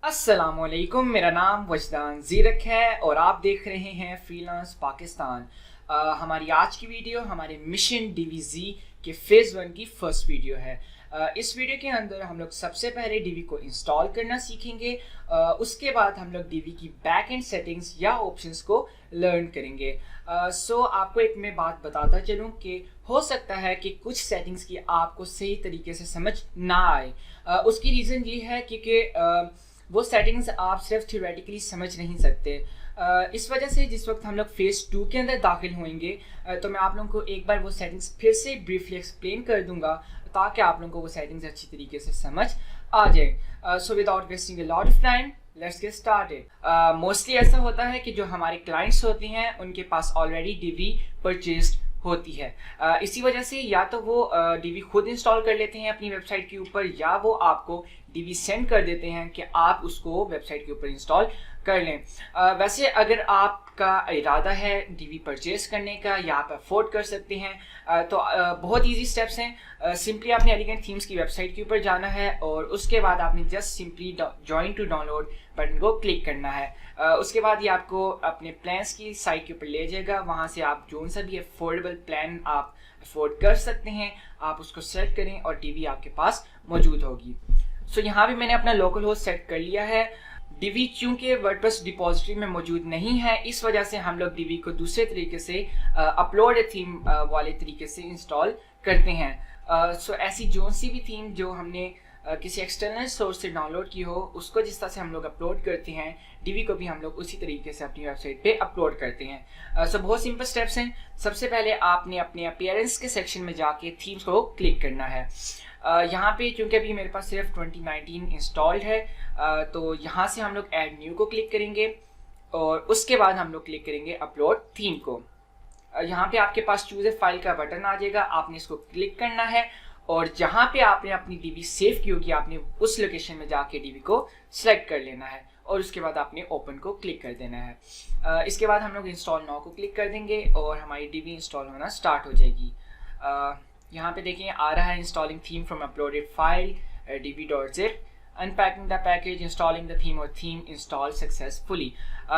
अस्सलामुअलैकुम, मेरा नाम वजदान ज़ीरक है और आप देख रहे हैं फ्रीलांस पाकिस्तान। हमारी आज की वीडियो हमारे मिशन DVZ के फेज़ 1 की फर्स्ट वीडियो है। इस वीडियो के अंदर हम लोग सबसे पहले DV को इंस्टॉल करना सीखेंगे। उसके बाद हम लोग DV की बैक एंड सेटिंग्स या ऑप्शंस को लर्न करेंगे। आपको एक मैं बात बताता चलूँ कि हो सकता है कि कुछ सेटिंग्स की आपको सही तरीके से समझ ना आए। उसकी रीज़न ये है क्योंकि वो सेटिंग्स आप सिर्फ थ्योरेटिकली समझ नहीं सकते। इस वजह से जिस वक्त हम लोग फेज़ 2 के अंदर दाखिल होंगे तो मैं आप लोगों को एक बार वो सेटिंग्स फिर से ब्रीफली एक्सप्लेन कर दूंगा ताकि आप लोगों को वो सेटिंग्स अच्छी तरीके से समझ आ जाए। So without wasting a lot of time let's get started. Mostly ऐसा होता है कि जो हमारे क्लाइंट्स होते हैं उनके पास ऑलरेडी DV परचेज्ड होती है। इसी वजह से या तो वो DV खुद इंस्टॉल कर लेते हैं अपनी वेबसाइट के ऊपर या वो आपको DV सेंड कर देते हैं कि आप उसको वेबसाइट के ऊपर इंस्टॉल कर लें। वैसे अगर आपका इरादा है DV परचेज करने का या आप अफोर्ड कर सकते हैं तो बहुत इजी स्टेप्स हैं। सिंपली आपने एलिगेंट थीम्स की वेबसाइट के ऊपर जाना है और उसके बाद आपने just simply join to download button को क्लिक करना है। उसके बाद ये आपको अपने प्लान्स की साइट के ऊपर ले जाएगा। वहाँ से आप जो सा भी अफोर्डेबल प्लान आप अफोर्ड कर सकते हैं आप उसको सेलेक्ट करें और DV आपके पास मौजूद होगी। यहाँ भी मैंने अपना लोकल होस्ट सेट कर लिया है। DV चूंकि वर्डप्रेस डिपॉजिटरी में मौजूद नहीं है इस वजह से हम लोग DV को दूसरे तरीके से अपलोड थीम वाले तरीके से इंस्टॉल करते हैं। ऐसी जो सी भी थीम जो हमने किसी एक्सटर्नल सोर्स से डाउनलोड की हो उसको जिस तरह से हम लोग अपलोड करते हैं DV को भी हम लोग उसी तरीके से अपनी वेबसाइट पे अपलोड करते हैं। बहुत सिंपल स्टेप्स हैं। सबसे पहले आपने अपने अपीयरेंस के सेक्शन में जाके थीम्स को क्लिक करना है। यहाँ पे चूंकि अभी मेरे पास सिर्फ 2019 इंस्टॉल्ड है तो यहाँ से हम लोग ऐड न्यू को क्लिक करेंगे और उसके बाद हम लोग क्लिक करेंगे अपलोड थीम को। यहाँ पे आपके पास चूज ए फाइल का बटन आ जाएगा, आपने इसको क्लिक करना है और जहाँ पे आपने अपनी DV सेव की होगी आपने उस लोकेशन में जाके DV को सिलेक्ट कर लेना है और उसके बाद आपने ओपन को क्लिक कर देना है। इसके बाद हम लोग इंस्टॉल नाउ को क्लिक कर देंगे और हमारी DV इंस्टॉल होना स्टार्ट हो जाएगी। यहाँ पे देखिए आ रहा है installing theme from uploaded file dv.zip, unpacking the package, installing the theme और थीम इंस्टॉल सक्सेसफुली।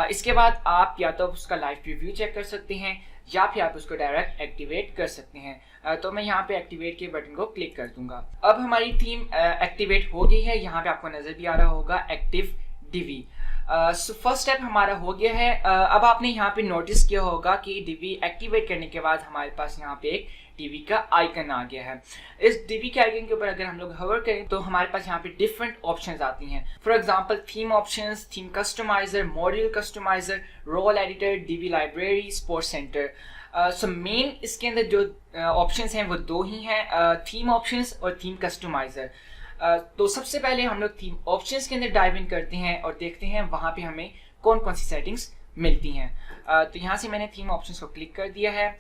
इसके बाद आप या तो उसका लाइव प्रीव्यू चेक कर सकते हैं या फिर आप उसको डायरेक्ट एक्टिवेट कर सकते हैं। तो मैं यहाँ पे एक्टिवेट के बटन को क्लिक कर दूंगा। अब हमारी थीम एक्टिवेट हो गई है। यहाँ पे आपको नजर भी आ रहा होगा एक्टिव DV। फर्स्ट स्टेप हमारा हो गया है। अब आपने यहाँ पे नोटिस किया होगा कि DV एक्टिवेट करने के बाद हमारे पास यहाँ पे एक DV का आइकन आ गया है। इस DV के आइकन के ऊपर अगर हम लोग हवर करें तो हमारे पास यहाँ पे डिफरेंट ऑप्शंस आती हैं। For example theme options, theme customizer, module customizer, role editor, DV library, sports centre. Main इसके अंदर जो ऑप्शंस हैं वो दो ही हैं, थीम ऑप्शंस और थीम कस्टमाइजर। तो सबसे पहले हम लोग थीम ऑप्शंस के अंदर डाइव इन करते हैं और देखते हैं वहाँ पे हमें कौन कौन सी सेटिंग्स मिलती हैं। तो यहाँ से मैंने थीम ऑप्शंस को क्लिक कर दिया है।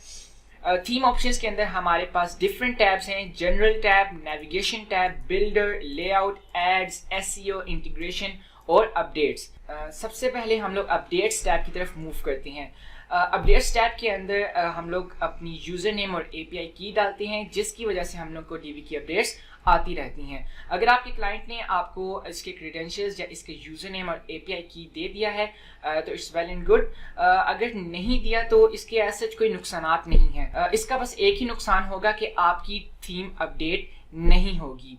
थीम ऑप्शंस के अंदर हमारे पास डिफरेंट टैब्स हैं, general tab, navigation tab, builder, layout, ads, SEO, integration और अपडेट्स। सबसे पहले हम लोग अपडेट्स टैब की तरफ मूव करते हैं। अपडेट्स टैब के अंदर हम लोग अपनी यूजर नेम और API की डालते हैं जिसकी वजह से हम लोग को DV की अपडेट्स आती रहती हैं। अगर आपके क्लाइंट ने आपको इसके क्रेडेंशियल्स या इसके यूजर नेम और API की दे दिया है तो इट्स वेल एंड गुड। अगर नहीं दिया तो इसके ऐसे कोई नुकसानात नहीं है। इसका बस एक ही नुकसान होगा कि आपकी थीम अपडेट नहीं होगी।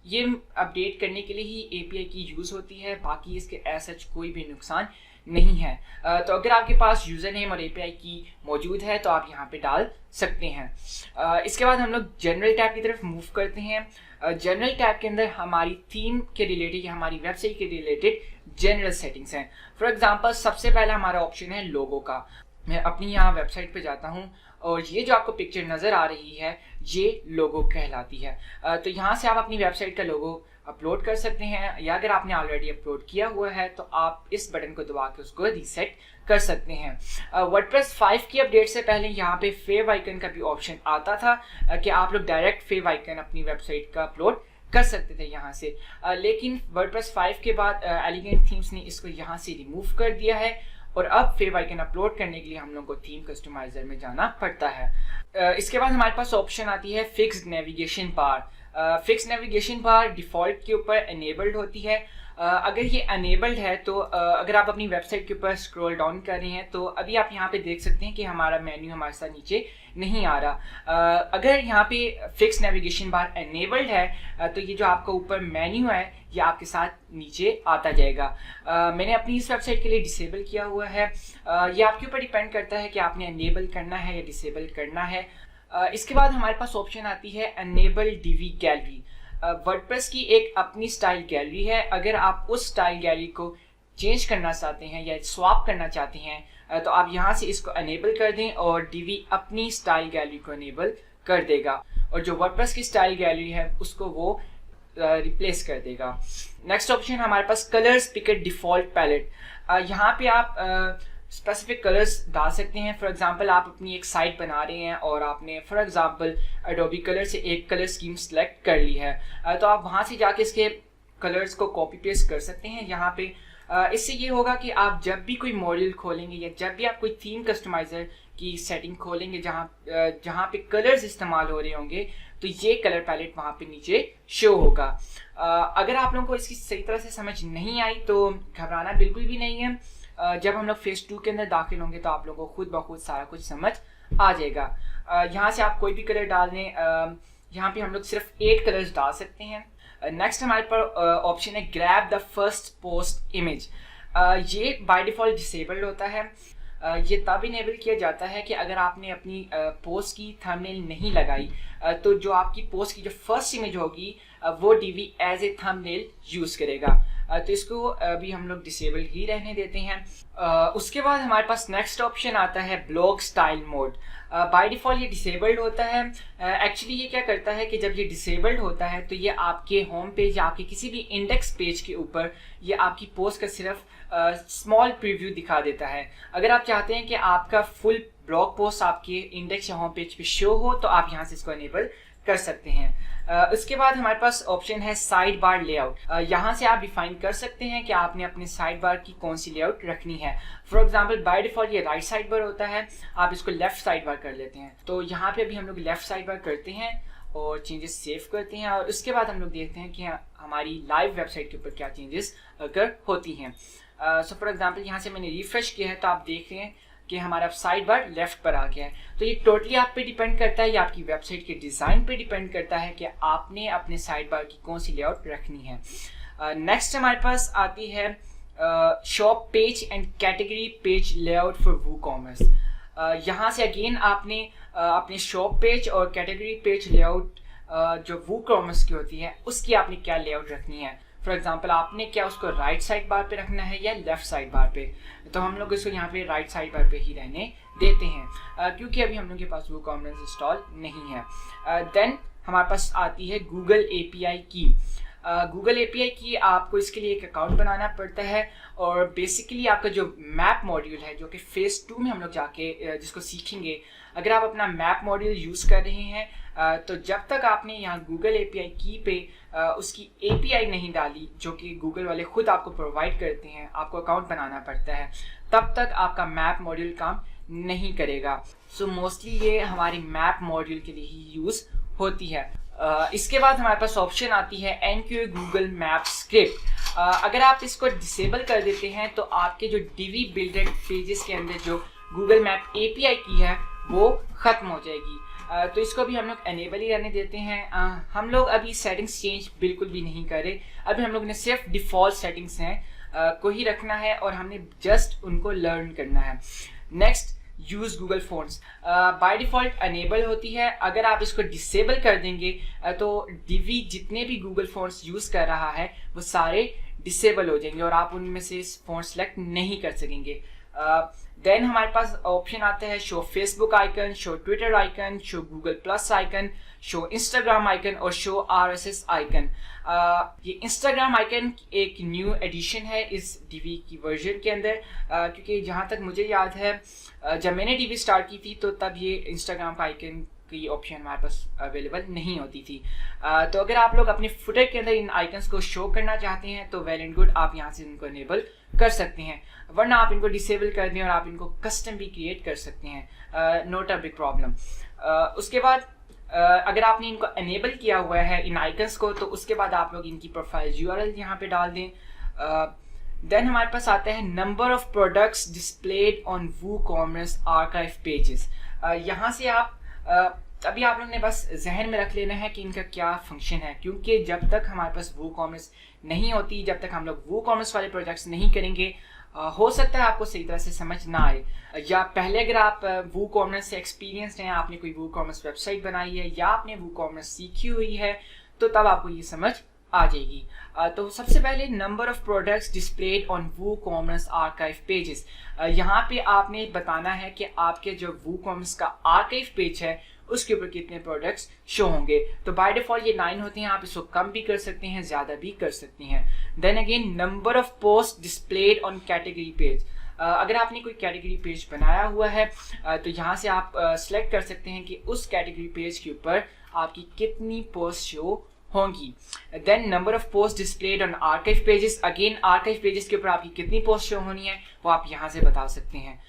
ये अपडेट करने के लिए ही API की यूज होती है, बाकी इसके ऐसे कोई भी नुकसान नहीं है। तो अगर आपके पास यूजर नेम और API की मौजूद है तो आप यहाँ पे डाल सकते हैं। इसके बाद हम लोग जनरल टैब की तरफ मूव करते हैं। जनरल टैब के अंदर हमारी थीम के रिलेटेड या हमारी वेबसाइट के रिलेटेड जनरल सेटिंग्स हैं। फॉर एग्जांपल सबसे पहला हमारा ऑप्शन है लोगो का। मैं अपनी यहाँ वेबसाइट पे जाता हूँ और ये जो आपको पिक्चर नज़र आ रही है ये लोगो कहलाती है। तो यहाँ से आप अपनी वेबसाइट का लोगो अपलोड कर सकते हैं या अगर आपने ऑलरेडी अपलोड किया हुआ है तो आप इस बटन को दबा के उसको रीसेट कर सकते हैं। वर्डप्रेस 5 की अपडेट से पहले यहाँ पे फेव आइकन का भी ऑप्शन आता था कि आप लोग डायरेक्ट फेव आइकन अपनी वेबसाइट का अपलोड कर सकते थे यहाँ से। लेकिन वर्डप्रेस 5 के बाद एलिगेंट थीम्स ने इसको यहाँ से रिमूव कर दिया है और अब फेव आइकन अपलोड करने के लिए हम लोग को थीम कस्टमाइजर में जाना पड़ता है। इसके बाद हमारे पास ऑप्शन आती है fixed navigation bar. Fix navigation bar default के ऊपर एनेबल्ड होती है। अगर ये अनेबल्ड है तो अगर आप अपनी वेबसाइट के ऊपर स्क्रॉल डाउन कर रहे हैं तो अभी आप यहाँ पे देख सकते हैं कि हमारा मेन्यू हमारे साथ नीचे नहीं आ रहा। अगर यहाँ पे फिक्स नेविगेशन बार अनेबल्ड है तो ये जो आपका ऊपर मेन्यू है ये आपके साथ नीचे आता जाएगा। मैंने अपनी इस वेबसाइट के लिए डिसेबल किया हुआ है। ये आपके ऊपर डिपेंड करता है कि आपने अनेबल करना है या डिसेबल करना है। इसके बाद हमारे पास ऑप्शन आती है अनेबल डीवी गैलरी। वर्डप्रेस की एक अपनी स्टाइल गैलरी है। अगर आप उस स्टाइल गैलरी को चेंज करना चाहते हैं या स्वैप करना चाहते हैं तो आप यहाँ से इसको अनेबल कर दें और डीवी अपनी स्टाइल गैलरी को अनेबल कर देगा और जो वर्डप्रेस की स्टाइल गैलरी है उसको वो रिप्लेस कर देगा। नेक्स्ट ऑप्शन हमारे पास कलर्स पिकर डिफॉल्ट पैलेट। यहाँ पे आप स्पेसिफिक कलर्स डाल सकते हैं। फॉर एग्जांपल आप अपनी एक साइट बना रहे हैं और आपने फॉर एग्जांपल एडोबी कलर से एक कलर स्कीम सेलेक्ट कर ली है तो आप वहाँ से जाके इसके कलर्स को कॉपी पेस्ट कर सकते हैं यहाँ पे। इससे ये होगा कि आप जब भी कोई मॉड्यूल खोलेंगे या जब भी आप कोई थीम कस्टमाइजर की सेटिंग खोलेंगे जहाँ पे कलर्स इस्तेमाल हो रहे होंगे तो ये कलर पैलेट वहाँ पे नीचे शो होगा। अगर आप लोगों को इसकी सही तरह से समझ नहीं आई तो घबराना बिल्कुल भी नहीं है। जब हम लोग फेज 2 के अंदर दाखिल होंगे तो आप लोगों को खुद ब खुद सारा कुछ समझ आ जाएगा। यहाँ से आप कोई भी कलर डाल दें। यहाँ पे हम लोग सिर्फ 8 कलर्स डाल सकते हैं। नेक्स्ट हमारे पर ऑप्शन है grab the first post image. ये बाय डिफॉल्ट डिसेबल्ड होता है। ये तब इनेबल किया जाता है कि अगर आपने अपनी पोस्ट की थंबनेल नहीं लगाई तो जो आपकी पोस्ट की जो फर्स्ट इमेज होगी वो DV as a thumbnail use करेगा। तो इसको अभी हम लोग डिसेबल ही रहने देते हैं। उसके बाद हमारे पास नेक्स्ट ऑप्शन आता है blog style mode. By default ये डिसेबल्ड होता है। एक्चुअली ये क्या करता है कि जब ये डिसेबल्ड होता है तो ये आपके होम पेज या आपके किसी भी इंडेक्स पेज के ऊपर ये आपकी पोस्ट का सिर्फ स्मॉल प्रीव्यू दिखा देता है। अगर आप चाहते हैं कि आपका फुल ब्लॉग पोस्ट आपके इंडेक्स या होम पेज पे शो हो तो आप यहाँ से इसको इनेबल कर सकते हैं। उसके बाद हमारे पास ऑप्शन है साइड बार लेआउट। यहाँ से आप डिफाइन कर सकते हैं कि आपने अपने साइड बार की कौन सी लेआउट रखनी है। फॉर एग्जांपल बाय डिफॉल्ट ये राइट साइड बार होता है, आप इसको लेफ्ट साइड बार कर लेते हैं। तो यहाँ पे अभी हम लोग लेफ्ट साइड बार करते हैं और चेंजेस सेव करते हैं और उसके बाद हम लोग देखते हैं कि हमारी लाइव वेबसाइट के ऊपर क्या चेंजेस अगर होती हैं। सो फॉर एग्जांपल यहाँ से मैंने रिफ्रेश किया है तो आप देख रहे हैं कि हमारा साइड बार लेफ्ट पर आ गया है। तो ये टोटली आप पे डिपेंड करता है या आपकी वेबसाइट के डिज़ाइन पे डिपेंड करता है कि आपने अपने साइड बार की कौन सी लेआउट रखनी है। नेक्स्ट हमारे पास आती है shop page and category page layout for WooCommerce. यहाँ से अगेन आपने अपने शॉप पेज और कैटेगरी पेज लेआउट जो वूकॉमर्स की होती है उसकी आपने क्या लेआउट रखनी है। फॉर एग्जांपल आपने क्या उसको राइट साइड बार पे रखना है या लेफ्ट साइड बार पे, तो हम लोग इसको यहाँ पे राइट साइड बार पे ही रहने देते हैं क्योंकि अभी हम लोग के पास वूकॉमर्स इंस्टॉल नहीं है। देन हमारे पास आती है गूगल API की। गूगल API की आपको इसके लिए एक अकाउंट बनाना पड़ता है और बेसिकली आपका जो मैप मॉड्यूल है जो कि फेज़ 2 में हम लोग जाके जिसको सीखेंगे, अगर आप अपना मैप मॉड्यूल यूज़ कर रहे हैं तो जब तक आपने यहाँ गूगल API की पे उसकी API नहीं डाली जो कि गूगल वाले खुद आपको प्रोवाइड करते हैं, आपको अकाउंट बनाना पड़ता है, तब तक आपका मैप मॉड्यूल काम नहीं करेगा। सो मोस्टली ये हमारी मैप मॉड्यूल के लिए ही यूज़ होती है। इसके बाद हमारे पास ऑप्शन आती है NQA गूगल मैप स्क्रिप्ट। अगर आप इसको डिसेबल कर देते हैं तो आपके जो DV बिल्डेड पेजेस के अंदर जो गूगल मैप API की है वो ख़त्म हो जाएगी। तो इसको भी हम लोग एनेबल ही रहने देते हैं। हम लोग अभी सेटिंग्स चेंज बिल्कुल भी नहीं करे। अभी हम लोग ने सिर्फ डिफ़ॉल्ट सेटिंग्स हैं को ही रखना है और हमने जस्ट उनको लर्न करना है। Next use Google fonts by default enable होती है। अगर आप इसको डिसेबल कर देंगे तो DV जितने भी गूगल फ़ॉन्ट्स यूज़ कर रहा है वो सारे डिसेबल हो जाएंगे और आप उनमें से फ़ॉन्ट सेलेक्ट नहीं कर सकेंगे। देन हमारे पास ऑप्शन आता है show Facebook icon, show Twitter icon, show Google plus icon, show Instagram icon और शो RSS आइकन। ये इंस्टाग्राम आइकन एक न्यू एडिशन है इस DV की वर्जन के अंदर क्योंकि जहाँ तक मुझे याद है जब मैंने DV स्टार्ट की थी तो तब ये इंस्टाग्राम का आइकन की ऑप्शन हमारे पास अवेलेबल नहीं होती थी। तो अगर आप लोग अपने फुटर के अंदर इन आइकन्स को शो करना चाहते हैं तो वेल एंड गुड, आप यहाँ से इनको इनेबल कर सकते हैं, वरना आप इनको डिसेबल कर दें और आप इनको कस्टम भी क्रिएट कर सकते हैं, नॉट अ बिग प्रॉब्लम। उसके बाद अगर आपने इनको इनेबल किया हुआ है इन आइकन्स को तो उसके बाद आप लोग इनकी प्रोफाइल URL यहाँ पे डाल दें। देन हमारे पास आता है number of products displayed on WooCommerce archive pages. यहाँ से आप अभी आप लोग ने बस जहन में रख लेना है कि इनका क्या फंक्शन है, क्योंकि जब तक हमारे पास वूकॉमर्स नहीं होती, जब तक हम लोग वूकॉमर्स वाले प्रोजेक्ट्स नहीं करेंगे, हो सकता है आपको सही तरह से समझ ना आए, या पहले अगर आप वूकॉमर्स से एक्सपीरियंस्ड हैं, आपने कोई वूकॉमर्स वेबसाइट बनाई है या आपने वूकॉमर्स सीखी हुई है, तो तब आपको ये समझ आ जाएगी। तो सबसे पहले number of products displayed on WooCommerce archive pages. यहाँ पे आपने बताना है कि आपके जो वूकॉमर्स का आर्काइव पेज है उसके ऊपर कितने प्रोडक्ट्स शो होंगे। तो बाय डिफॉल्ट ये 9 होते हैं, आप इसको कम भी कर सकते हैं, ज़्यादा भी कर सकती हैं। Then again number of post displayed on category page. अगर आपने कोई कैटेगरी पेज बनाया हुआ है तो यहाँ से आप सिलेक्ट कर सकते हैं कि उस कैटेगरी पेज के ऊपर आपकी कितनी पोस्ट शो होंगी। Then number of post displayed on archive pages. Again archive pages के ऊपर आपकी कितनी पोस्ट शो होनी है वो आप यहाँ से बता सकते हैं।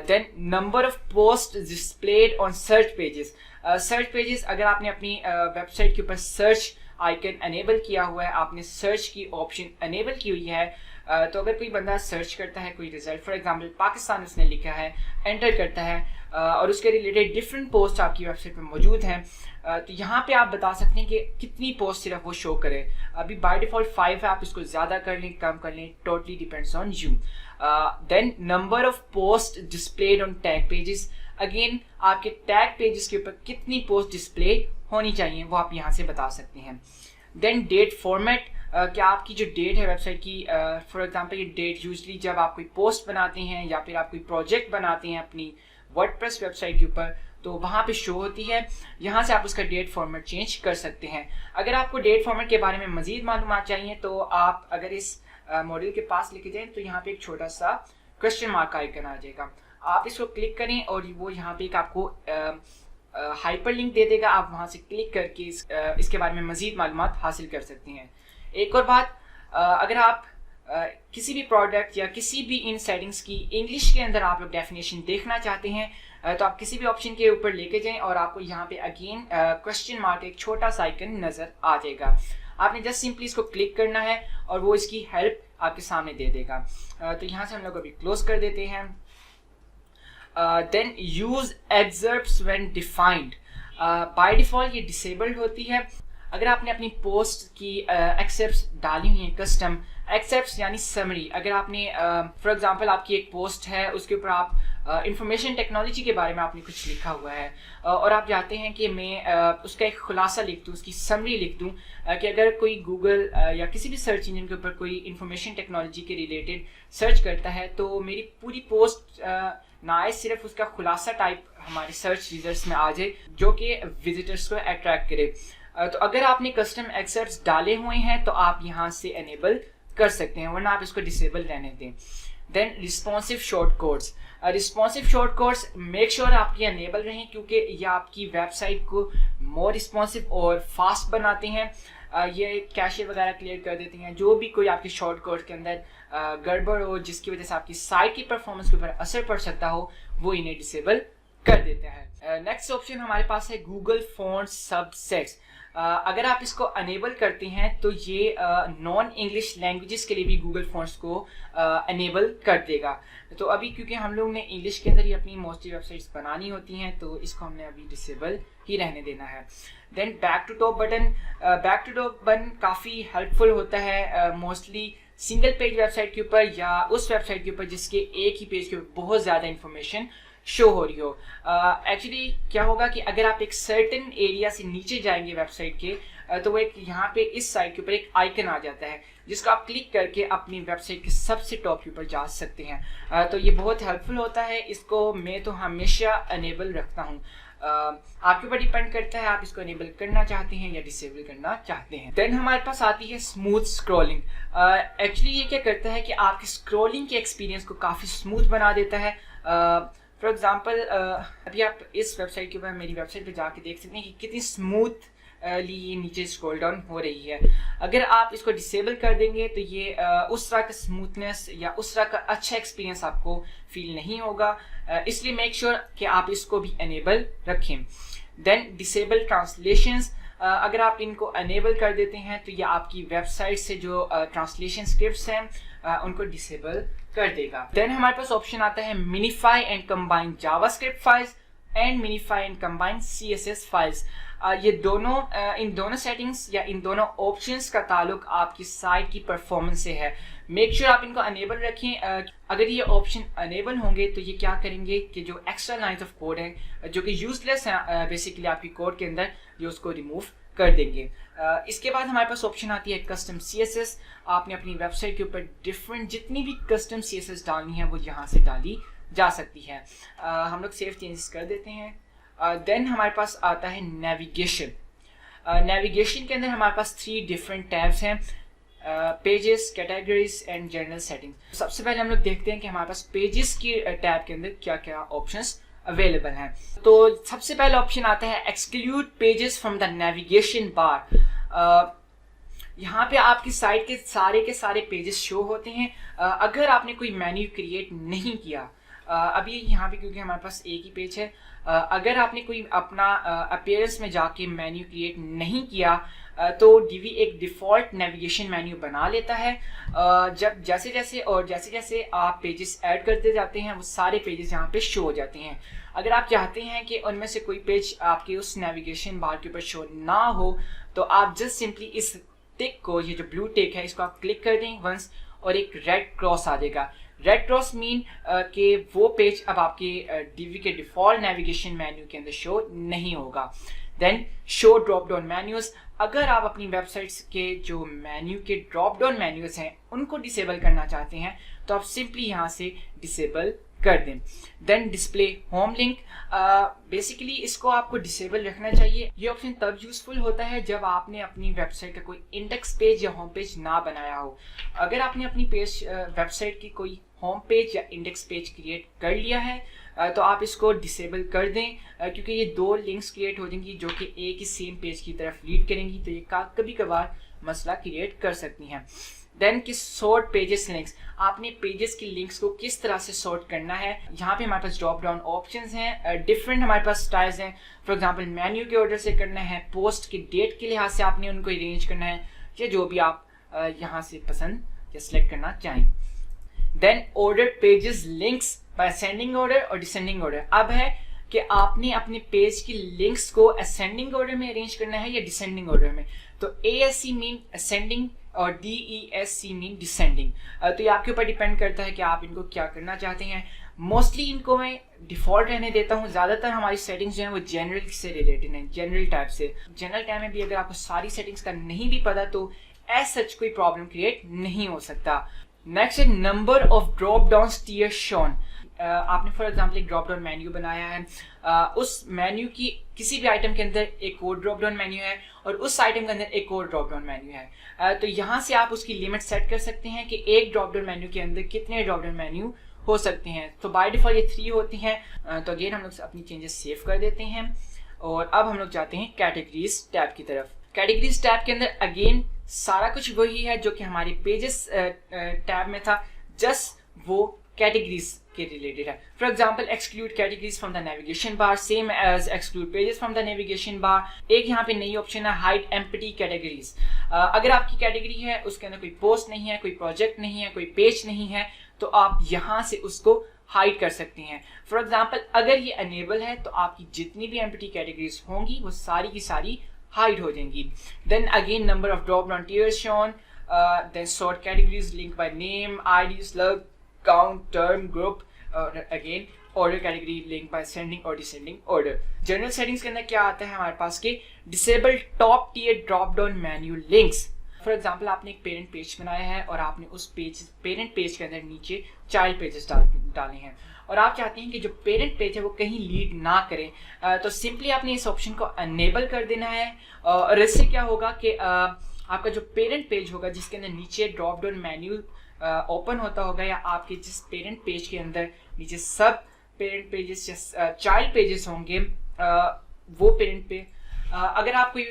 Then number of post displayed on search pages. Search pages, अगर आपने अपनी वेबसाइट के ऊपर सर्च आइकन एनेबल किया हुआ है, आपने सर्च की ऑप्शन एनेबल की हुई है, तो अगर कोई बंदा सर्च करता है कोई रिजल्ट, फॉर एग्जांपल पाकिस्तान उसने लिखा है, एंटर करता है और उसके रिलेटेड डिफरेंट पोस्ट आपकी वेबसाइट पर मौजूद हैं, तो यहाँ पे आप बता सकते हैं कि कितनी पोस्ट सिर्फ वो शो करे। अभी बाय डिफॉल्ट 5 है, आप इसको ज़्यादा कर लें कम कर लें, totally depends on you. Then number of post displayed on tag pages. Again आपके टैग पेजेस के ऊपर कितनी पोस्ट डिस्प्ले होनी चाहिए वो आप यहाँ से बता सकते हैं। देन डेट फॉर्मेट, क्या आपकी जो डेट है वेबसाइट की, फॉर एग्जांपल ये डेट यूजली जब आप कोई पोस्ट बनाते हैं या फिर आप कोई प्रोजेक्ट बनाते हैं अपनी वर्डप्रेस वेबसाइट के ऊपर, तो वहाँ पे शो होती है। यहाँ से आप उसका डेट फॉर्मेट चेंज कर सकते हैं। अगर आपको डेट फॉर्मेट के बारे में मजीद मालूमात चाहिए तो आप अगर इस मॉड्यूल के पास लेके जाएं तो यहाँ पे एक छोटा सा क्वेश्चन मार्क आइकन आ जाएगा, आप इसको क्लिक करें और वो यहाँ पे एक आपको हाइपर लिंक दे देगा, आप वहाँ से क्लिक करके इसके बारे में मजीद मालूमात हासिल कर सकते हैं। एक और बात, अगर आप किसी भी प्रोडक्ट या किसी भी इन सेटिंग्स की इंग्लिश के अंदर आप लोग डेफिनेशन देखना चाहते हैं तो आप किसी भी ऑप्शन के ऊपर लेके जाएं और आपको यहाँ पे अगेन क्वेश्चन मार्क एक छोटा सा आइकन नजर आ जाएगा। आपने जस्ट सिंपली इसको क्लिक करना है और वो इसकी हेल्प आपके सामने दे देगा। तो यहाँ से हम लोग अभी क्लोज कर देते हैं। Then use excerpts when defined. By default ये डिसेबल्ड होती है। अगर आपने अपनी पोस्ट की एक्सेप्ट्स डाली हुई हैं, कस्टम एक्सेप्ट्स यानी समरी, अगर आपने फॉर एग्जांपल आपकी एक पोस्ट है उसके ऊपर आप इंफॉर्मेशन टेक्नोलॉजी के बारे में आपने कुछ लिखा हुआ है और आप चाहते हैं कि मैं उसका एक खुलासा लिख दूँ, उसकी समरी लिख दूँ कि अगर कोई गूगल या किसी भी सर्च इंजन के ऊपर कोई इंफॉर्मेशन टेक्नोलॉजी के रिलेटेड सर्च करता है तो मेरी पूरी पोस्ट ना आए, सिर्फ उसका खुलासा टाइप हमारे सर्च रिजल्ट्स में आ जाए जो कि विजिटर्स को अट्रैक्ट करे। तो अगर आपने कस्टम एक्सेप्ट्स डाले हुए हैं तो आप यहाँ से एनेबल कर सकते हैं, वरना आप इसको डिसेबल रहने दें। Then responsive short codes. Responsive short codes make sure आपकी एनेबल रहें क्योंकि ये आपकी वेबसाइट को मोर रिस्पॉन्सिव और फास्ट बनाते हैं। ये कैशे वगैरह क्लियर कर देती हैं, जो भी कोई आपके शॉर्ट कोड के अंदर गड़बड़ हो जिसकी वजह से आपकी साइट की परफॉर्मेंस के ऊपर असर पड़ सकता हो वो इन्हें डिसेबल कर देते हैं। नेक्स्ट ऑप्शन हमारे पास है गूगल फॉन्ट्स सबसेट्स। अगर आप इसको अनेबल करते हैं तो ये नॉन इंग्लिश लैंग्वेजेस के लिए भी गूगल फॉन्ट्स को अनेबल कर देगा। तो अभी क्योंकि हम लोग ने इंग्लिश के अंदर ही अपनी मोस्टली वेबसाइट्स बनानी होती हैं तो इसको हमने अभी डिसेबल ही रहने देना है। Then back to top button. Back to top button काफ़ी हेल्पफुल होता है मोस्टली सिंगल पेज वेबसाइट के ऊपर या उस वेबसाइट के ऊपर जिसके एक ही पेज के ऊपर बहुत ज़्यादा इंफॉर्मेशन शो हो रही हो। एक्चुअली क्या होगा कि अगर आप एक सर्टेन एरिया से नीचे जाएंगे वेबसाइट के तो वो एक यहाँ पे इस साइड के ऊपर एक आइकन आ जाता है जिसको आप क्लिक करके अपनी वेबसाइट के सबसे टॉप के ऊपर जा सकते हैं। तो ये बहुत हेल्पफुल होता है, इसको मैं तो हमेशा अनेबल रखता हूँ। आपके ऊपर डिपेंड करता है आप इसको अनेबल करना चाहते हैं या डिसेबल करना चाहते हैं। देन हमारे पास आती है स्मूथ स्क्रॉलिंग। एक्चुअली ये क्या करता है कि आपकी स्क्रॉलिंग के एक्सपीरियंस को काफ़ी स्मूथ बना देता है। फॉर एग्जाम्पल अभी आप इस वेबसाइट के ऊपर मेरी वेबसाइट पे जाके देख सकते हैं कि कितनी स्मूथ ये नीचे स्क्रॉल डाउन हो रही है। अगर आप इसको डिसेबल कर देंगे तो ये उस तरह का स्मूथनेस या उस तरह का अच्छा एक्सपीरियंस आपको फील नहीं होगा, इसलिए मेक श्योर कि आप इसको भी एनेबल रखें। Then disable translations. अगर आप इनको अनेबल कर देते हैं तो ये आपकी वेबसाइट से जो ट्रांसलेशन स्क्रिप्ट्स हैं उनको डिसेबल कर देगा। देन हमारे पास ऑप्शन आता है मिनिफाई and combine JavaScript files and मिनिफाई and combine CSS files. ये दोनों इन दोनों सेटिंग्स या इन दोनों ऑप्शंस का ताल्लुक आपकी साइट की परफॉर्मेंस से है। मेक श्योर आप इनको अनेबल रखें। अगर ये ऑप्शन अनेबल होंगे तो ये क्या करेंगे कि जो एक्स्ट्रा लाइंस ऑफ कोड है जो कि यूजलेस है बेसिकली आपकी कोड के अंदर, ये उसको रिमूव कर देंगे। इसके बाद हमारे पास ऑप्शन आती है कस्टम CSS। आपने अपनी वेबसाइट के ऊपर डिफरेंट जितनी भी कस्टम CSS डालनी है वो यहाँ से डाली जा सकती है। हम लोग सेव चेंजेस कर देते हैं। देन हमारे पास आता है नेविगेशन। नेविगेशन के अंदर हमारे पास 3 डिफरेंट टैब्स हैं, pages, categories and general settings. सबसे पहले हम लोग देखते हैं कि हमारे पास पेजेस की टैब के अंदर क्या क्या ऑप्शंस अवेलेबल हैं। तो सबसे पहला ऑप्शन आता है exclude pages from the navigation बार। यहाँ पे आपकी साइट के सारे पेजेस शो होते हैं अगर आपने कोई मेन्यू क्रिएट नहीं किया। अभी यहाँ पे क्योंकि हमारे पास एक ही पेज है, अगर आपने कोई अपना अपीयरेंस में जाके मेन्यू क्रिएट नहीं किया तो डीवी एक डिफ़ॉल्ट नेविगेशन मेन्यू बना लेता है। जब जैसे जैसे आप पेजेस ऐड करते जाते हैं वो सारे पेजेस यहाँ पे शो हो जाते हैं। अगर आप चाहते हैं कि उनमें से कोई पेज आपके उस नेविगेशन बार के ऊपर शो ना हो तो आप जस्ट सिंपली इस टिक को, ये जो ब्लू टिक है, इसको आप क्लिक कर दें वंस और एक रेड क्रॉस आ जाएगा। रेड क्रॉस मीन कि वो पेज अब आपके डीवी के डिफ़ॉल्ट नेविगेशन मेन्यू के अंदर शो नहीं होगा। Then show drop down menus. अगर आप अपनी वेबसाइट्स के जो मेन्यू के ड्रॉप डाउन मेन्यूज हैं उनको डिसेबल करना चाहते हैं तो आप सिंपली यहाँ से डिसेबल कर दें। Then display home link, basically इसको आपको डिसेबल रखना चाहिए। ये ऑप्शन तब यूजफुल होता है जब आपने अपनी वेबसाइट का कोई इंडेक्स पेज या होम पेज ना बनाया हो। अगर आपने अपनी वेबसाइट की कोई होम पेज या इंडेक्स पेज क्रिएट कर लिया है तो आप इसको डिसेबल कर दें क्योंकि ये 2 लिंक्स क्रिएट हो जाएंगी जो कि एक ही सेम पेज की तरफ लीड करेंगी, तो ये कभी कभार मसला क्रिएट कर सकती हैं। देन कि सॉर्ट पेजेस लिंक्स, आपने पेजेस की लिंक्स को किस तरह से सॉर्ट करना है। यहाँ पे हमारे पास ड्रॉप डाउन ऑप्शंस हैं, डिफरेंट हमारे पास स्टाइल्स हैं। फॉर एग्जांपल मेन्यू के ऑर्डर से करना है, पोस्ट की डेट के लिहाज से आपने उनको अरेंज करना है, या जो भी आप यहाँ से पसंद या सिलेक्ट करना चाहें। Then order pages links by ascending order और डिसेंडिंग ऑर्डर। अब है कि आपने अपने पेज की लिंक्स को असेंडिंग ऑर्डर में अरेंज करना है या डिसेंडिंग ऑर्डर में। तो ASC मीन असेंडिंग और DESC मीन डिसेंडिंग। तो ये आपके ऊपर डिपेंड करता है कि आप इनको क्या करना चाहते हैं। मोस्टली इनको मैं डिफ़ॉल्ट रहने देता हूँ। ज़्यादातर हमारी सेटिंग्स जो हैं वो जनरल से रिलेटेड हैं, जनरल टैब से। जनरल टैब में भी अगर आपको सारी सेटिंग्स का नहीं भी पता तो एज सच कोई प्रॉब्लम क्रिएट नहीं हो सकता। नेक्स्ट है number of drop down tier shown. आपने फॉर एग्जांपल एक ड्रॉप डाउन मेन्यू बनाया है, उस मेन्यू की किसी भी आइटम के अंदर एक और ड्रॉप डाउन मेन्यू है और उस आइटम के अंदर एक और ड्रॉप डाउन मेन्यू है। तो यहाँ से आप उसकी लिमिट सेट कर सकते हैं कि एक ड्रॉप डाउन मेन्यू के अंदर कितने ड्रॉप डाउन मेन्यू हो सकते हैं। तो बाय डिफॉल्ट ये 3 होती हैं। तो अगेन हम लोग अपनी चेंजेस सेव कर देते हैं और अब हम लोग जाते हैं कैटेगरीज टैब की तरफ। कैटेगरीज टैब के अंदर अगेन सारा कुछ वही है जो कि हमारे पेजेस टैब में था, जस्ट वो कैटेगरीज के रिलेटेड है। For example exclude categories from the navigation bar, same as exclude pages from the navigation bar. एक यहाँ पे नई ऑप्शन है हाइड एम्प्टी कैटेगरीज। अगर आपकी कैटेगरी है उसके अंदर कोई पोस्ट नहीं है, कोई प्रोजेक्ट नहीं है, कोई पेज नहीं है तो आप यहाँ से उसको हाइड कर सकते हैं। फॉर एग्जाम्पल अगर ये अनेबल है तो आपकी जितनी भी एम्प्टी कैटेगरीज होंगी वो सारी की सारी हाइड हो जाएंगी। Then again number of drop down tiers shown, then sort categories link by name, ID, slug, count, term, group, और again order category link by ascending और डिसेंडिंग ऑर्डर। जनरल सेटिंग्स के अंदर क्या आता है हमारे पास के disable top tier drop down menu links. For example आपने एक पेरेंट पेज बनाया है और आपने उस पेरेंट पेज के अंदर नीचे चाइल्ड पेजेस डाले हैं और आप चाहते हैं कि जो पेरेंट पेज है वो कहीं लीड ना करे, तो सिंपली आपने इस ऑप्शन को अनेबल कर देना है। और इससे क्या होगा कि आपका जो पेरेंट पेज होगा जिसके अंदर नीचे ड्रॉप डाउन मेन्यू ओपन होता होगा या आपके जिस पेरेंट पेज के अंदर नीचे सब पेरेंट पेजेस या चाइल्ड पेजेस होंगे वो पेरेंट पे अगर आप कोई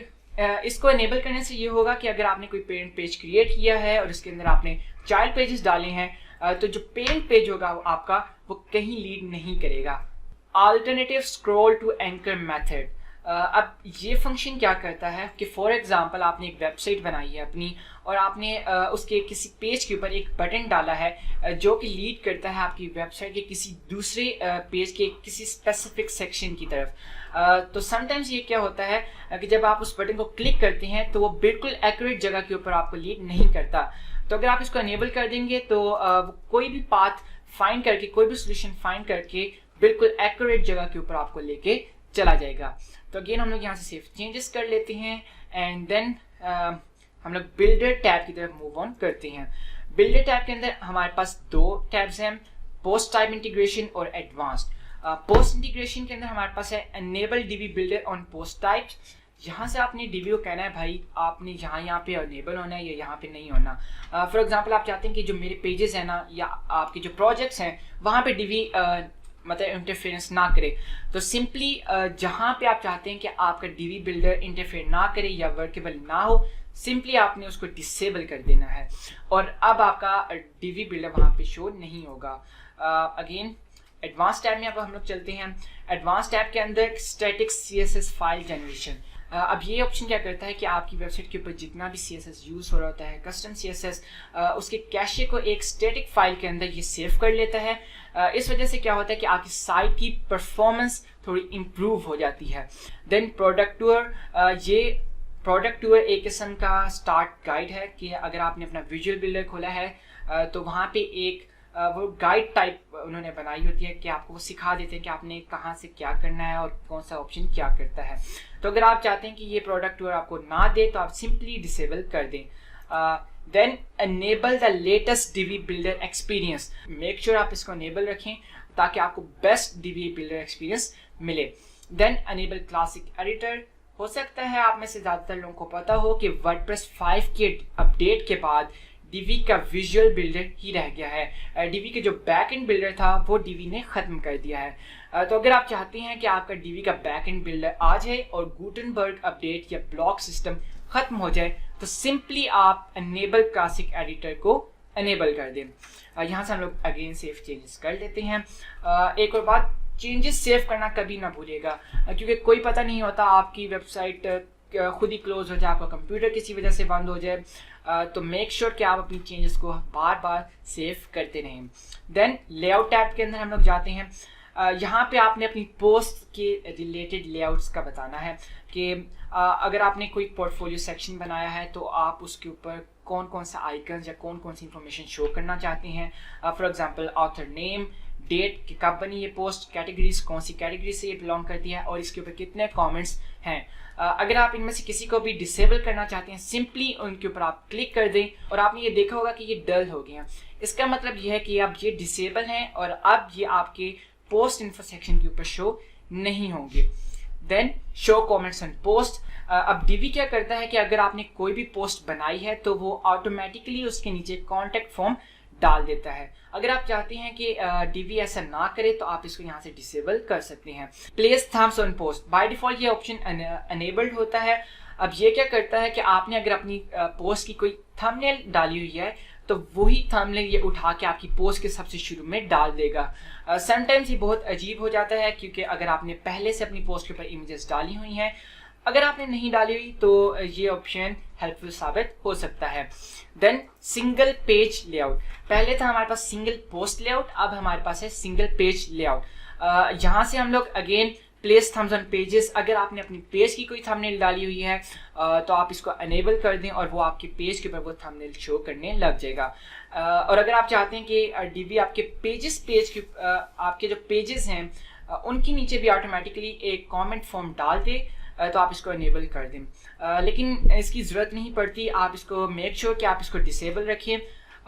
इसको एनेबल करने से ये होगा कि अगर आपने कोई पेरेंट पेज क्रिएट किया है और इसके अंदर आपने चाइल्ड पेजेस डाले हैं तो जो पेरेंट पेज होगा आपका वो कहीं लीड नहीं करेगा। Alternative scroll to anchor method, अब ये फंक्शन क्या करता है कि फॉर एग्जांपल आपने एक वेबसाइट बनाई है अपनी और आपने उसके किसी पेज के ऊपर एक बटन डाला है जो कि लीड करता है आपकी वेबसाइट के किसी दूसरे पेज के किसी स्पेसिफिक सेक्शन की तरफ। तो समटाइम्स ये क्या होता है कि जब आप उस बटन को क्लिक करते हैं तो वो बिल्कुल एक्यूरेट जगह के ऊपर आपको लीड नहीं करता। तो अगर आप इसको अनेबल कर देंगे तो कोई भी पाथ फाइंड करके, कोई भी सोल्यूशन फाइंड करके बिल्कुल एक्यूरेट जगह के ऊपर आपको लेके चला जाएगा। तो अगेन हम लोग यहाँ से सेव चेंजेस कर लेते हैं एंड देन हम लोग बिल्डर टैब की तरफ मूव ऑन करते हैं। बिल्डर टैब के अंदर हमारे पास दो टैब्स हैं, पोस्ट टाइप इंटीग्रेशन और एडवांस्ड। पोस्ट इंटीग्रेशन के अंदर हमारे पास है enable dB builder on post types. यहाँ से आपने डीबी को कहना है भाई आपने यहाँ पे अनेबल होना है या यहाँ पे नहीं होना। फॉर एग्जांपल आप चाहते हैं कि जो मेरे पेजेस हैं ना या आपके जो प्रोजेक्ट्स हैं वहाँ पे डीबी मतलब इंटरफेरेंस ना करे, तो सिंपली जहाँ पे आप चाहते हैं कि आपका डीबी बिल्डर इंटरफेयर ना करे या वर्केबल ना हो, सिंपली आपने उसको डिसेबल कर देना है और अब आपका डीबी बिल्डर वहाँ पे शो नहीं होगा। अगेन एडवांस टैब में अब हम लोग चलते हैं। एडवांस टैब के अंदर स्टैटिक सीएसएस फाइल जनरेशन। अब ये ऑप्शन क्या करता है कि आपकी वेबसाइट के ऊपर जितना भी सीएसएस यूज़ हो रहा होता है, कस्टम सीएसएस, उसके कैशे को एक स्टैटिक फाइल के अंदर ये सेव कर लेता है। इस वजह से क्या होता है कि आपकी साइट की परफॉर्मेंस थोड़ी इम्प्रूव हो जाती है। देन प्रोडक्ट टूर, ये प्रोडक्ट टूर एक किस्म का स्टार्ट गाइड है कि अगर आपने अपना विजुअल बिल्डर खोला है तो वहाँ पे एक वो गाइड टाइप उन्होंने बनाई होती है कि आपको वो सिखा देते हैं कि आपने कहाँ से क्या करना है और कौन सा ऑप्शन क्या करता है। तो अगर आप चाहते हैं कि ये प्रोडक्ट टूर आपको ना दे तो आप सिंपली डिसेबल कर दें। Then enable the latest DB builder experience. Make sure आप इसको अनेबल रखें ताकि आपको बेस्ट डीबी बिल्डर एक्सपीरियंस मिले। Then enable classic editor. हो सकता है आप में से ज़्यादातर लोगों को पता हो कि वर्डप्रेस 5 के अपडेट के बाद डीवी का विजुअल बिल्डर ही रह गया है। डीवी के जो बैक एंड बिल्डर था वो डीवी ने ख़त्म कर दिया है। तो अगर आप चाहते हैं कि आपका डीवी का बैक एंड बिल्डर आ जाए और गुटेनबर्ग अपडेट या ब्लॉक सिस्टम ख़त्म हो जाए तो सिंपली आप अनेबल क्लासिक एडिटर को अनेबल कर दें। यहाँ से हम लोग अगेन सेव चेंजेस कर लेते हैं। एक और बात, चेंजेस सेव करना कभी ना भूलिएगा क्योंकि कोई पता नहीं होता आपकी वेबसाइट खुद ही क्लोज हो जाए, आपका कंप्यूटर किसी वजह से बंद हो जाए। तो मेक श्योर कि आप अपनी चेंजेस को बार बार सेव करते रहें। देन लेआउट टैब के अंदर हम लोग जाते हैं। यहाँ पे आपने अपनी पोस्ट के रिलेटेड लेआउट्स का बताना है कि अगर आपने कोई पोर्टफोलियो सेक्शन बनाया है तो आप उसके ऊपर कौन कौन सा आइकन या कौन कौन सी इंफॉर्मेशन शो करना चाहते हैं। For example author name, date कि कब बनी ये पोस्ट, कैटेगरीज कौन सी कैटेगरी से ये बिलोंग करती है और इसके ऊपर कितने कमेंट्स हैं। अगर आप इनमें से किसी को भी डिसेबल करना चाहते हैं सिंपली उनके ऊपर आप क्लिक कर दें और आपने ये देखा होगा कि ये डल हो गए हैं। इसका मतलब ये है कि अब ये डिसेबल हैं और अब ये आपके पोस्ट इन्फो सेक्शन के ऊपर शो नहीं होंगे। Then show comments on post. अब डीवी क्या करता है कि अगर आपने कोई भी पोस्ट बनाई है तो वो ऑटोमेटिकली उसके नीचे कॉन्टेक्ट फॉर्म डाल देता है। अगर आप चाहते हैं कि डीवी ऐसा ना करे तो आप इसको यहाँ से डिसेबल कर सकते हैं। Place thumbs on post, by default ये ऑप्शन अनेबल्ड होता है। अब ये क्या करता है कि आपने अगर अपनी पोस्ट की कोई थंबनेल डाली हुई है तो वही थंबनेल ये उठा के आपकी पोस्ट के सबसे शुरू में डाल देगा। समटाइम्स ये बहुत अजीब हो जाता है क्योंकि अगर आपने पहले से अपनी पोस्ट के ऊपर इमेजेस डाली हुई हैं, अगर आपने नहीं डाली हुई तो ये ऑप्शन हेल्पफुल साबित हो सकता है। Then single page layout. पहले था हमारे पास सिंगल पोस्ट लेआउट, अब हमारे पास है सिंगल पेज लेआउट। यहाँ से हम लोग again place thumbs on pages, अगर आपने अपनी पेज की कोई थंबनेल डाली हुई है तो आप इसको अनेबल कर दें और वो आपके पेज के ऊपर वो थंबनेल शो करने लग जाएगा। और अगर आप चाहते हैं कि डीबी आपके पेजेस पेज के आपके जो पेजेस हैं उनके नीचे भी ऑटोमेटिकली एक कमेंट फॉर्म डाल दे तो आप इसको अनेबल कर दें, लेकिन इसकी ज़रूरत नहीं पड़ती। आप इसको मेक श्योर कि आप इसको डिसेबल रखें।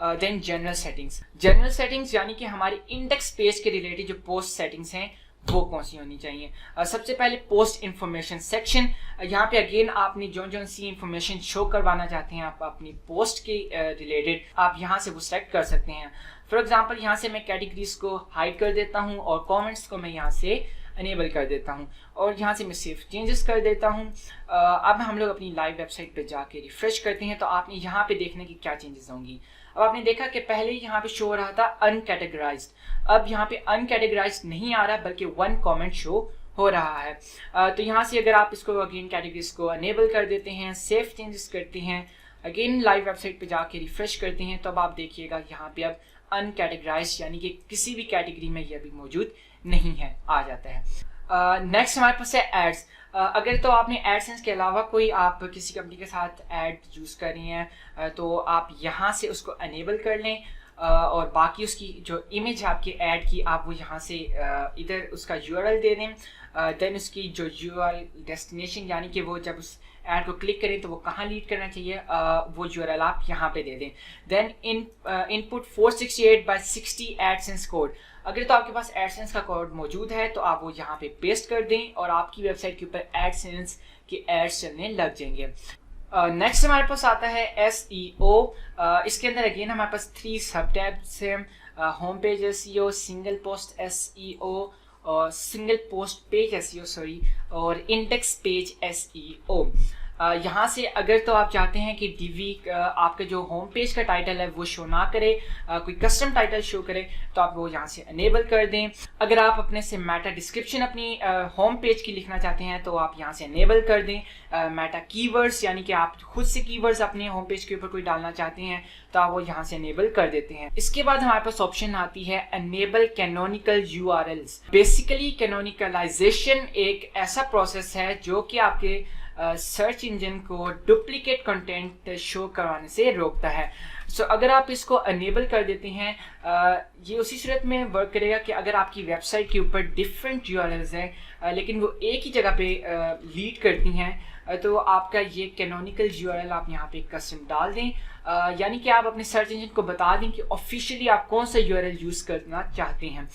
Then general settings. General settings यानी कि हमारे इंडेक्स पेज के रिलेटेड जो पोस्ट सेटिंग्स हैं वो कौन सी होनी चाहिए। सबसे पहले पोस्ट इन्फॉर्मेशन सेक्शन। यहाँ पे अगेन आपने जो सी इन्फॉर्मेशन शो करवाना चाहते हैं आप अपनी पोस्ट के रिलेटेड, आप यहाँ से वो सेलेक्ट कर सकते हैं। फॉर एग्जांपल यहाँ से मैं कैटेगरीज को हाइड कर देता हूँ और कमेंट्स को मैं यहाँ से अनेबल कर देता हूँ और यहाँ से मैं सेव चेंजेस कर देता हूँ। अब हम लोग अपनी लाइव वेबसाइट पे जाके रिफ्रेश करते हैं तो आपने यहाँ पे देखने की क्या चेंजेस होंगी। अब आपने देखा कि पहले यहाँ पे शो हो रहा था अनकैटेगराइज्ड, अब यहाँ पे अनकैटेगराइज्ड नहीं आ रहा बल्कि वन कमेंट शो हो रहा है। तो यहाँ से अगर आप इसको अगेन कैटेगरीज को अनेबल कर देते हैं, सेव चेंजेस करते हैं, अगेन लाइव वेबसाइट पे जाके रिफ्रेश करते हैं, तो अब आप देखिएगा यहाँ पे अब अनकैटेगराइज यानी कि किसी भी कैटेगरी में ये अभी मौजूद नहीं है, आ जाता है। नेक्स्ट हमारे पास है एड्स। अगर तो आपने एडसेंस के अलावा कोई आप किसी कंपनी के साथ ऐड यूज़ कर रही हैं तो आप यहाँ से उसको अनेबल कर लें और बाकी उसकी जो इमेज है आपके ऐड की आप वो यहाँ से इधर उसका यूआरएल दे दें। देन उसकी जो यूआरएल डेस्टिनेशन यानी कि वो जब उस ऐड को क्लिक करें तो वो कहाँ लीड करना चाहिए वो यूआरएल आप यहाँ पे दे दें। Then input 468/60 AdSense code. अगर तो आपके पास एडसेंस का कोड मौजूद है तो आप वो यहाँ पे पेस्ट कर दें और आपकी वेबसाइट के ऊपर एडसेंस के एड्स चलने लग जाएंगे। नेक्स्ट हमारे पास आता है SEO। इसके अंदर अगेन हमारे पास 3 सब टैब्स हैं, home page SEO, single post SEO और single post page SEO sorry, और इंडेक्स पेज SEO। यहाँ से अगर तो आप चाहते हैं कि डीवी आपका जो होम पेज का टाइटल है वो शो ना करे, कोई कस्टम टाइटल शो करे, तो आप वो यहाँ से अनेबल कर दें। अगर आप अपने से मेटा डिस्क्रिप्शन अपनी होम पेज की लिखना चाहते हैं तो आप यहाँ से अनेबल कर दें। मेटा कीवर्ड्स यानी कि आप खुद से कीवर्ड्स अपने होम पेज के ऊपर कोई डालना चाहते हैं तो आप वो यहाँ से अनेबल कर देते हैं। इसके बाद हमारे पास ऑप्शन आती है अनेबल कैनोनिकल URLs। बेसिकली कैनोनिकलाइजेशन एक ऐसा प्रोसेस है जो कि आपके सर्च इंजन को डुप्लीकेट कंटेंट शो करवाने से रोकता है। सो अगर आप इसको अनेबल कर देते हैं ये उसी सूरत में वर्क करेगा कि अगर आपकी वेबसाइट के ऊपर डिफरेंट URLs हैं लेकिन वो एक ही जगह पे लीड करती हैं तो आपका ये कैनोनिकल URL आप यहाँ पे कस्टम डाल दें, यानी कि आप अपने सर्च इंजन को बता दें कि ऑफिशियली आप कौन सा URL यूज़ करना चाहते हैं।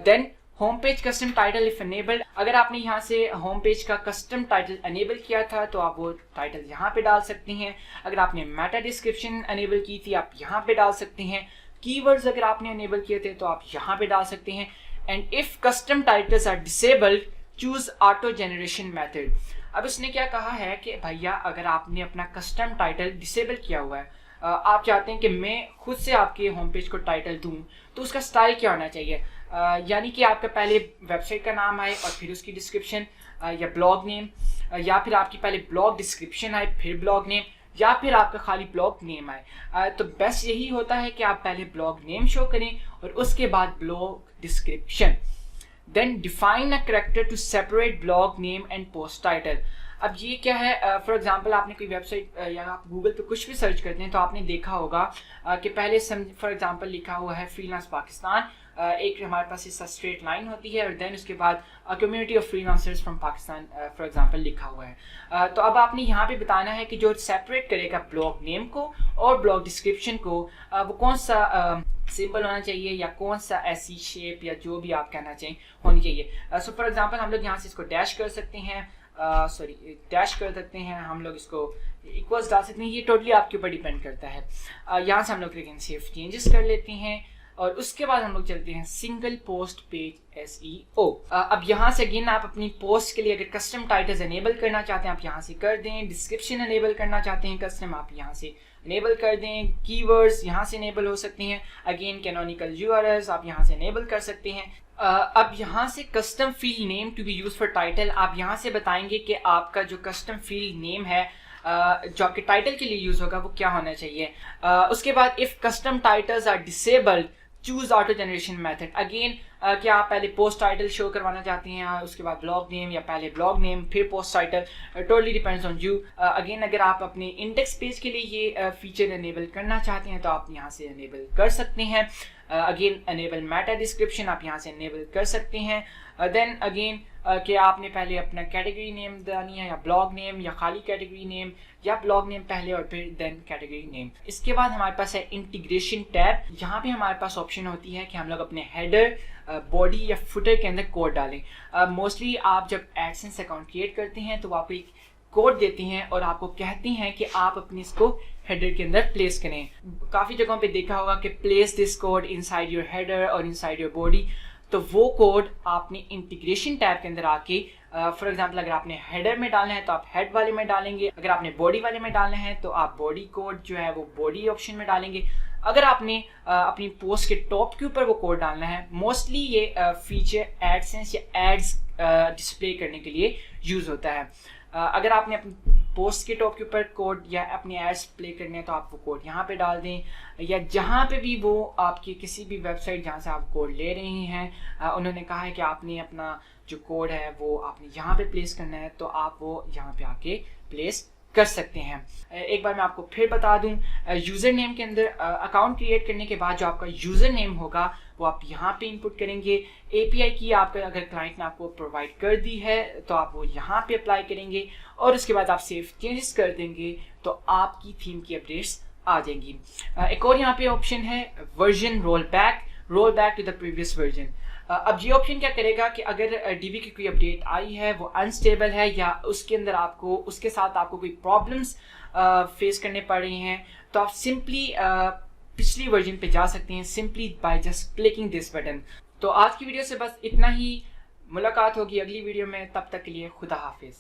Then home page custom title if enabled. अगर आपने यहाँ से होम पेज का कस्टम टाइटल अनेबल किया था तो आप वो टाइटल यहाँ पे डाल सकते हैं। अगर आपने मेटा डिस्क्रिप्शन अनेबल की थी आप यहाँ पे डाल सकते हैं। कीवर्ड्स अगर आपने अनेबल किए थे तो आप यहाँ पे डाल सकते हैं। And if custom titles are disabled choose auto generation method. अब इसने क्या कहा है कि भैया अगर आपने अपना कस्टम टाइटल डिसेबल किया हुआ है, आप चाहते हैं कि मैं खुद से आपके होम पेज को टाइटल दूं, तो उसका स्टाइल क्या होना चाहिए, यानी कि आपका पहले वेबसाइट का नाम आए और फिर उसकी डिस्क्रिप्शन या ब्लॉग नेम, या फिर आपकी पहले ब्लॉग डिस्क्रिप्शन आए फिर ब्लॉग नेम, या फिर आपका खाली ब्लॉग नेम आए। तो बेस्ट यही होता है कि आप पहले ब्लॉग नेम शो करें और उसके बाद blog description. Then define a character to separate blog name and post title. अब ये क्या है, फॉर एग्जांपल आपने कोई वेबसाइट या आप गूगल पे कुछ भी सर्च करते हैं तो आपने देखा होगा कि पहले फॉर एग्जांपल लिखा हुआ है फ्रीलांस पाकिस्तान, एक हमारे पास इसका स्ट्रेट लाइन होती है और देन उसके बाद community of freelancers from Pakistan for example लिखा हुआ है। तो अब आपने यहाँ पे बताना है कि जो सेपरेट करेगा ब्लॉग नेम को और ब्लॉग डिस्क्रिप्शन को, वो कौन सा सिंपल होना चाहिए या कौन सा ऐसी शेप या जो भी आप कहना चाहिए होनी चाहिए। सो फॉर एग्जांपल हम लोग यहाँ से इसको डैश कर सकते हैं, डैश कर सकते हैं, हम लोग इसको इक्वल्स डाल सकते हैं, ये टोटली आपके ऊपर डिपेंड करता है। यहाँ से हम लोग सेव चेंजेस कर लेते हैं और उसके बाद हम लोग चलते हैं सिंगल पोस्ट पेज SEO। अब यहाँ से अगेन आप अपनी पोस्ट के लिए अगर कस्टम टाइटल्स अनेबल करना चाहते हैं आप यहाँ से कर दें, डिस्क्रिप्शन अनेबल करना चाहते हैं कस्टम आप यहाँ से अनेबल कर दें, कीवर्ड्स यहाँ से अनेबल हो सकते हैं, अगेन कैनोनिकल URLs आप यहाँ से अनेबल कर सकते हैं। अब यहाँ से custom field name to be use for title, आप यहाँ से बताएंगे कि आपका जो कस्टम फील्ड नेम है जो आपके टाइटल के लिए यूज होगा वो क्या होना चाहिए। उसके बाद if custom titles are disabled choose auto generation method. Again क्या आप पहले पोस्ट टाइटल शो करवाना चाहते हैं उसके बाद ब्लॉग नेम, या पहले ब्लॉग नेम फिर post title, totally depends on you. Again अगर आप अपने इंडेक्स पेज के लिए ये फीचर अनेबल करना चाहते हैं तो आप यहाँ से अनेबल कर सकते हैं। अगेन अनेबल मेटा डिस्क्रिप्शन आप यहाँ से अनेबल कर सकते हैं। देन अगेन कि आपने पहले अपना कैटेगरी नेम डालनी है या ब्लॉग नेम या खाली कैटेगरी नेम या ब्लॉग नेम पहले और फिर देन कैटेगरी नेम। इसके बाद हमारे पास है इंटीग्रेशन टैब। यहाँ पे हमारे पास ऑप्शन होती है कि हम लोग अपने हेडर, बॉडी या फुटर के अंदर कोड डालें। मोस्टली आप जब एडसेंस अकाउंट क्रिएट करते हैं तो आपको एक कोड देते हैं और आपको कहते हैं कि आप अपने इसको हेडर के अंदर प्लेस करें। काफ़ी जगहों पे देखा होगा कि place this code inside your header और इनसाइड योर बॉडी, तो वो कोड आपने इंटीग्रेशन टैब के अंदर आके फॉर एग्जांपल अगर आपने हेडर में डालना है तो आप हेड वाले में डालेंगे, अगर आपने बॉडी वाले में डालना है तो आप बॉडी कोड जो है वो बॉडी ऑप्शन में डालेंगे। अगर आपने अपनी पोस्ट के टॉप के ऊपर वो कोड डालना है, मोस्टली ये फीचर एडसेंस या एड्स डिस्प्ले करने के लिए यूज़ होता है। अगर आपने अपनी पोस्ट के टॉप के ऊपर कोड या अपनी एड्स प्ले करने हैं तो आप वो कोड यहाँ पे डाल दें, या जहाँ पे भी वो आपकी किसी भी वेबसाइट जहाँ से आप कोड ले रहे हैं उन्होंने कहा है कि आपने अपना जो कोड है वो आपने यहाँ पे प्लेस करना है, तो आप वो यहाँ पे आके प्लेस कर सकते हैं। एक बार मैं आपको फिर बता दूं, यूज़र नेम के अंदर अकाउंट क्रिएट करने के बाद जो आपका यूज़र नेम होगा वो आप यहाँ पे इनपुट करेंगे। एपीआई की आपका अगर क्लाइंट ने आपको प्रोवाइड कर दी है तो आप वो यहाँ पे अप्लाई करेंगे और उसके बाद आप सेव चेंजेस कर देंगे तो आपकी थीम की अपडेट्स आ जाएंगी। एक और यहाँ पे ऑप्शन है version roll back to the previous version. अब ये ऑप्शन क्या करेगा कि अगर डीबी की कोई अपडेट आई है, वो अनस्टेबल है या उसके अंदर आपको उसके साथ आपको कोई प्रॉब्लम्स फेस करने पड़ रही हैं, तो आप सिंपली पिछली वर्जन पे जा सकते हैं simply by just clicking this button. तो आज की वीडियो से बस इतना ही, मुलाकात होगी अगली वीडियो में, तब तक के लिए खुदा हाफिज।